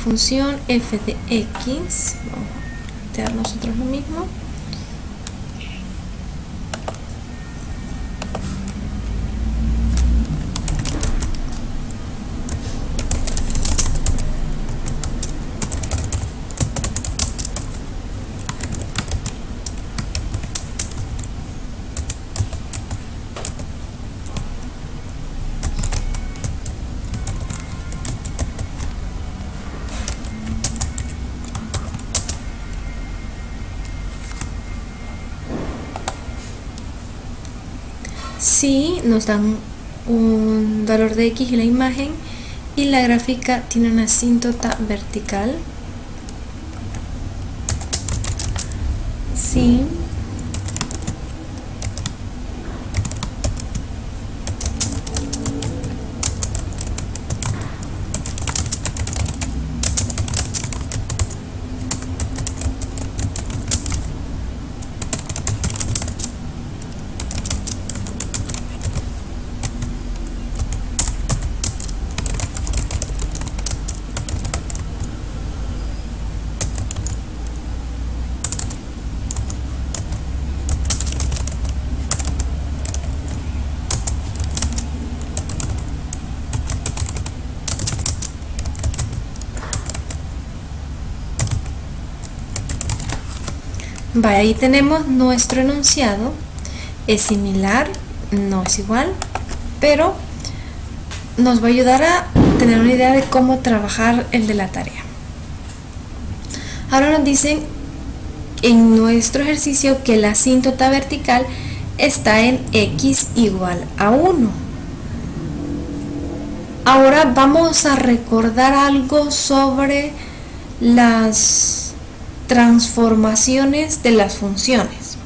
función f de x, vamos a plantear nosotros lo mismo. Si nos dan un valor de x y la imagen y la gráfica tiene una asíntota vertical, si ahí tenemos nuestro enunciado. Es similar, no es igual, pero nos va a ayudar a tener una idea de cómo trabajar el de la tarea. Ahora nos dicen en nuestro ejercicio que la asíntota vertical está en x igual a 1. Ahora vamos a recordar algo sobre las transformaciones de las funciones.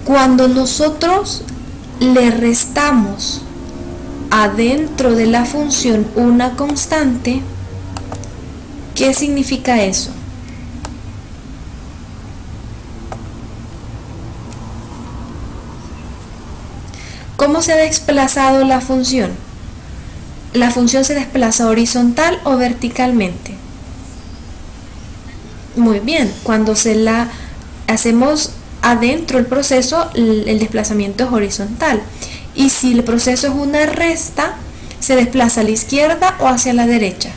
Cuando nosotros le restamos adentro de la función una constante, ¿qué significa eso? ¿Cómo se ha desplazado la función? ¿La función se desplaza horizontal o verticalmente? Muy bien, cuando se la hacemos adentro del proceso, el desplazamiento es horizontal. Y si el proceso es una resta, ¿se desplaza a la izquierda o hacia la derecha?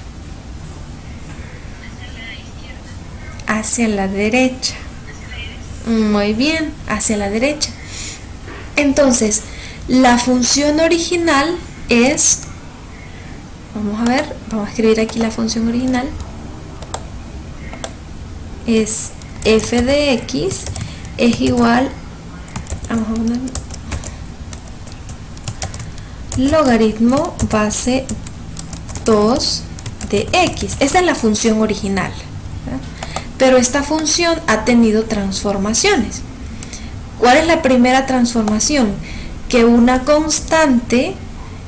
Hacia la derecha. Muy bien, hacia la derecha. Entonces, la función original es... Vamos a ver, vamos a escribir aquí la función original. Es f de x es igual, vamos a poner logaritmo base 2 de x. Esta es la función original, ¿verdad? Pero esta función ha tenido transformaciones. ¿Cuál es la primera transformación? Que una constante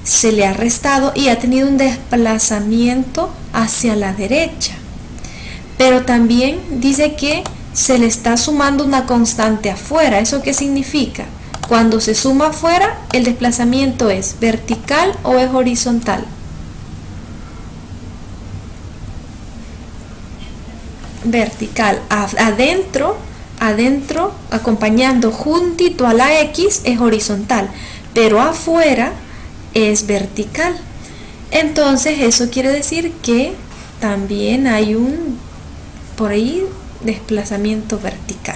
se le ha restado y ha tenido un desplazamiento hacia la derecha. Pero también dice que se le está sumando una constante afuera. ¿Eso qué significa? Cuando se suma afuera, ¿el desplazamiento es vertical o es horizontal? Vertical. Adentro, acompañando juntito a la x, es horizontal, pero afuera es vertical. Entonces eso quiere decir que también hay por ahí desplazamiento vertical.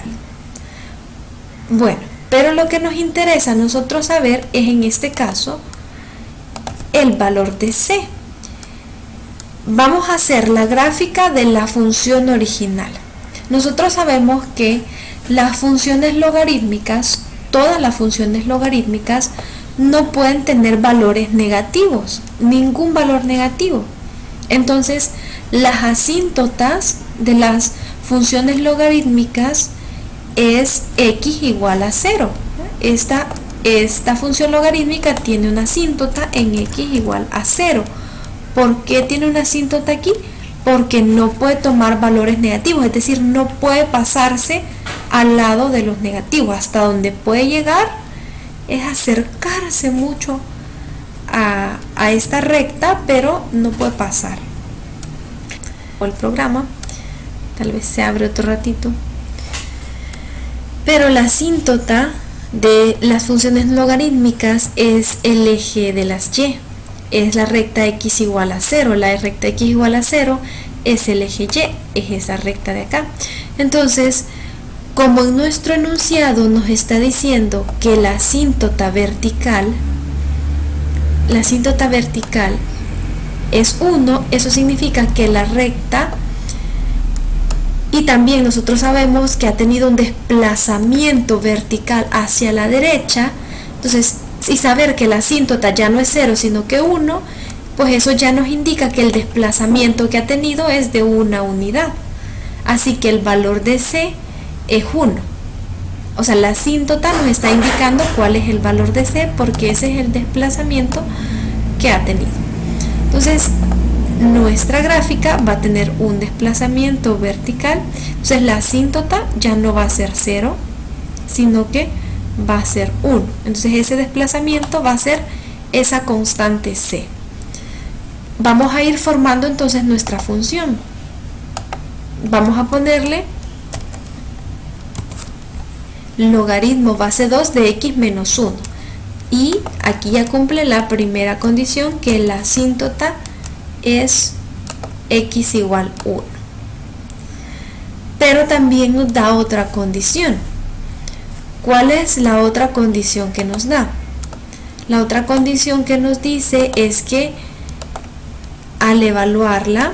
Bueno, pero lo que nos interesa a nosotros saber es en este caso el valor de c. Vamos a hacer la gráfica de la función original. Nosotros sabemos que las funciones logarítmicas, todas las funciones logarítmicas, no pueden tener valores negativos, ningún valor negativo. Entonces, las asíntotas de las funciones logarítmicas es x igual a 0. Esta función logarítmica tiene una asíntota en x igual a 0. ¿Por qué tiene una asíntota aquí? Porque no puede tomar valores negativos, es decir, no puede pasarse al lado de los negativos. Hasta donde puede llegar es acercarse mucho a a esta recta, pero no puede pasar. O el programa, tal vez se abre otro ratito. Pero la asíntota de las funciones logarítmicas es el eje de las y. Es la recta x igual a 0. La recta x igual a 0 es el eje y, es esa recta de acá. Entonces, como en nuestro enunciado nos está diciendo que la asíntota vertical es 1, eso significa que la recta, y también nosotros sabemos que ha tenido un desplazamiento vertical hacia la derecha. Entonces, y saber que la asíntota ya no es 0 sino que 1, pues eso ya nos indica que el desplazamiento que ha tenido es de una unidad. Así que el valor de C es 1. O sea, la asíntota nos está indicando cuál es el valor de C, porque ese es el desplazamiento que ha tenido. Entonces, nuestra gráfica va a tener un desplazamiento vertical. Entonces, la asíntota ya no va a ser 0, sino que va a ser 1. Entonces, ese desplazamiento va a ser esa constante C. Vamos a ir formando entonces nuestra función. Vamos a ponerle logaritmo base 2 de x menos 1. Y aquí ya cumple la primera condición, que la asíntota es x igual 1. Pero también nos da otra condición. ¿Cuál es la otra condición que nos da? La otra condición que nos dice es que al evaluarla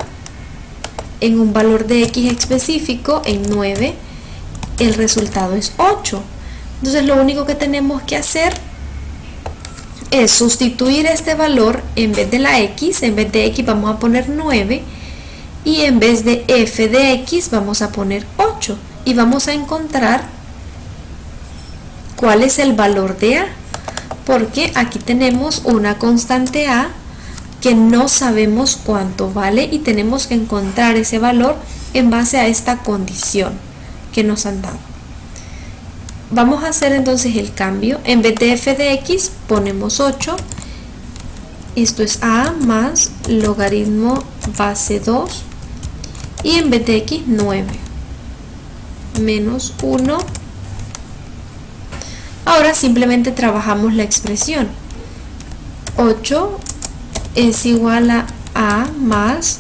en un valor de x específico, en 9, el resultado es 8. Entonces lo único que tenemos que hacer es sustituir este valor. En vez de la x, en vez de x vamos a poner 9, y en vez de f de x vamos a poner 8, y vamos a encontrar cuál es el valor de a, porque aquí tenemos una constante a que no sabemos cuánto vale, y tenemos que encontrar ese valor en base a esta condición que nos han dado. Vamos a hacer entonces el cambio. En vez de f de x ponemos 8. Esto es a más logaritmo base 2, y en vez de x 9 menos 1. Ahora simplemente trabajamos la expresión. 8 es igual a más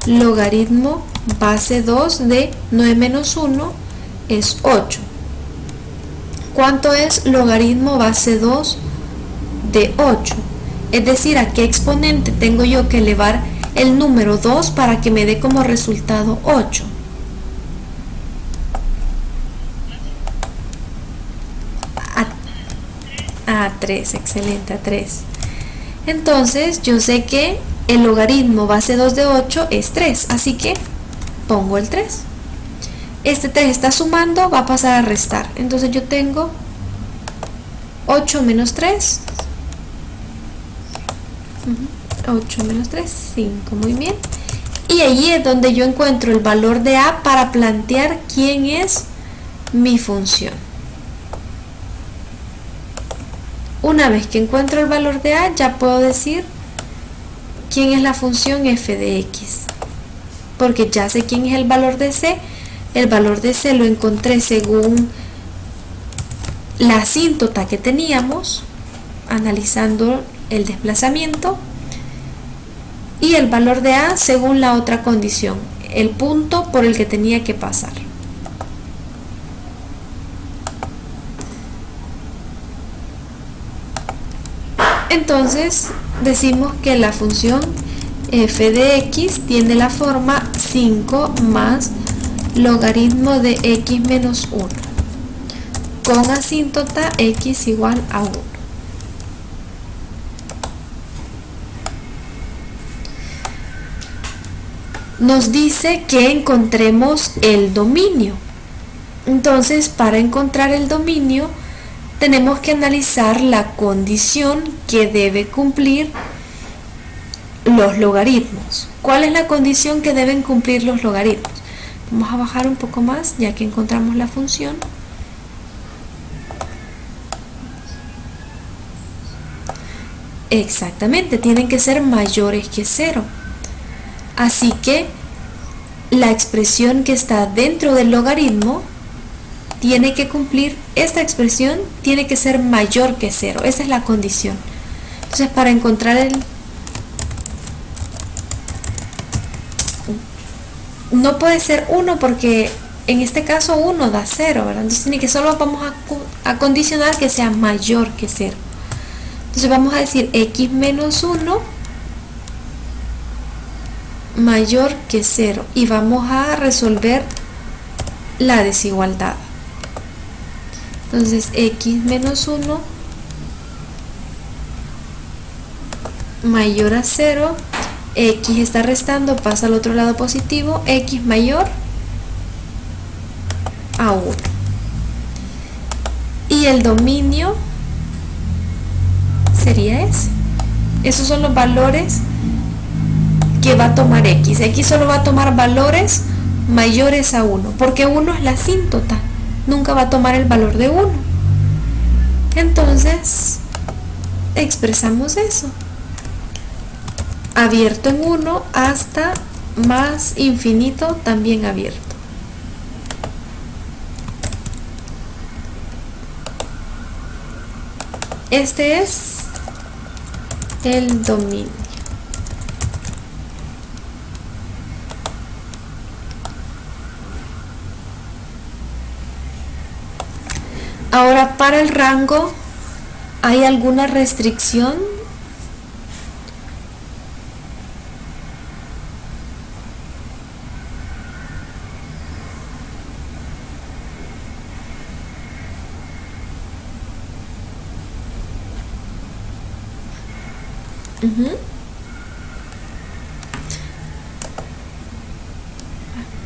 logaritmo base 2 de 9 menos 1 es 8. ¿Cuánto es logaritmo base 2 de 8? Es decir, ¿a qué exponente tengo yo que elevar el número 2 para que me dé como resultado 8? A 3, excelente, a 3. Entonces yo sé que el logaritmo base 2 de 8 es 3, así que pongo el 3. Este 3 está sumando, va a pasar a restar. Entonces yo tengo 8 menos 3. 8 menos 3, 5, muy bien. Y allí es donde yo encuentro el valor de a para plantear quién es mi función. Una vez que encuentro el valor de a, ya puedo decir quién es la función f de x, porque ya sé quién es el valor de c. El valor de c lo encontré según la asíntota que teníamos, analizando el desplazamiento, y el valor de a según la otra condición, el punto por el que tenía que pasar. Entonces decimos que la función f de x tiene la forma 5 más logaritmo de x menos 1 con asíntota x igual a 1. Nos dice que encontremos el dominio. Entonces, para encontrar el dominio tenemos que analizar la condición que debe cumplir los logaritmos. ¿Cuál es la condición que deben cumplir los logaritmos? Vamos a bajar un poco más ya que encontramos la función. Exactamente, tienen que ser mayores que 0. Así que la expresión que está dentro del logaritmo tiene que cumplir, esta expresión tiene que ser mayor que 0. Esa es la condición. Entonces, para encontrar no puede ser 1 porque en este caso 1 da 0, ¿verdad? Entonces tiene que solo vamos a condicionar que sea mayor que 0. Entonces vamos a decir x menos 1 mayor que 0 y vamos a resolver la desigualdad. Entonces x menos 1 mayor a 0, x está restando, pasa al otro lado positivo, x mayor a 1. Y el dominio sería ese. Esos son los valores que va a tomar x. X solo va a tomar valores mayores a 1, porque 1 es la asíntota, nunca va a tomar el valor de 1. Entonces, expresamos eso. Abierto en 1 hasta más infinito también abierto. Este es el dominio. Ahora, para el rango, ¿hay alguna restricción?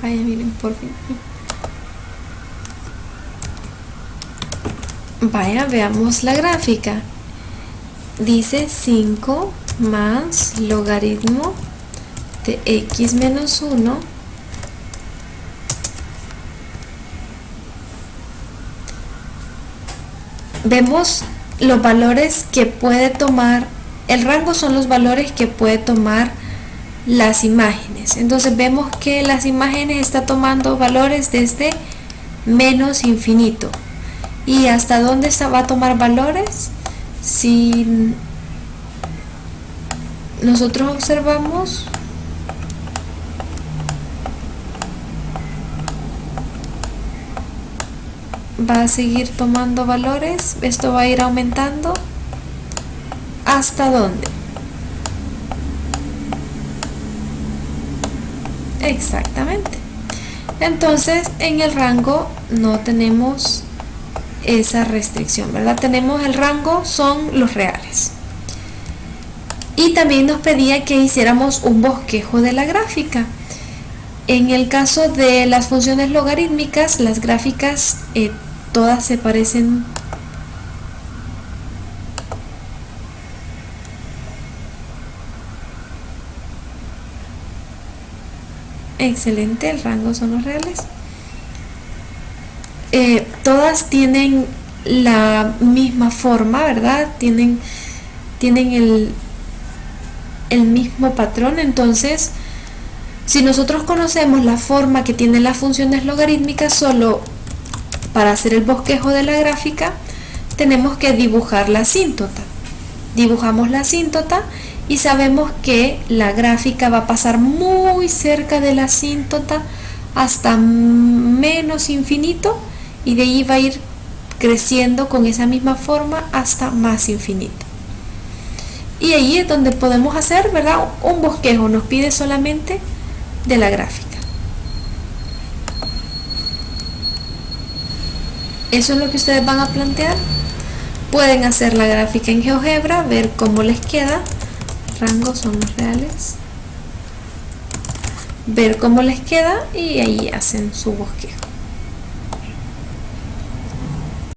Vaya, miren, por fin. Vaya, veamos la gráfica. Dice 5 más logaritmo de x menos 1 vemos los valores que puede tomar. El rango son los valores que puede tomar las imágenes. Entonces vemos que las imágenes está tomando valores desde menos infinito. ¿Y hasta dónde va a tomar valores? Si nosotros observamos, va a seguir tomando valores. Esto va a ir aumentando. ¿Hasta dónde? Exactamente. Entonces, en el rango no tenemos esa restricción, ¿verdad? Tenemos el rango, son los reales. Y también nos pedía que hiciéramos un bosquejo de la gráfica. En el caso de las funciones logarítmicas, las gráficas todas se parecen. Excelente, el rango son los reales. Todas tienen la misma forma, ¿verdad? Tienen el mismo patrón. Entonces, si nosotros conocemos la forma que tienen las funciones logarítmicas, solo para hacer el bosquejo de la gráfica tenemos que dibujar la asíntota. Dibujamos la asíntota y sabemos que la gráfica va a pasar muy cerca de la asíntota hasta menos infinito, y de ahí va a ir creciendo con esa misma forma hasta más infinito. Y ahí es donde podemos hacer, ¿verdad?, un bosquejo. Nos pide solamente de la gráfica. Eso es lo que ustedes van a plantear. Pueden hacer la gráfica en GeoGebra, ver cómo les queda. Rangos son los reales. Ver cómo les queda y ahí hacen su bosquejo.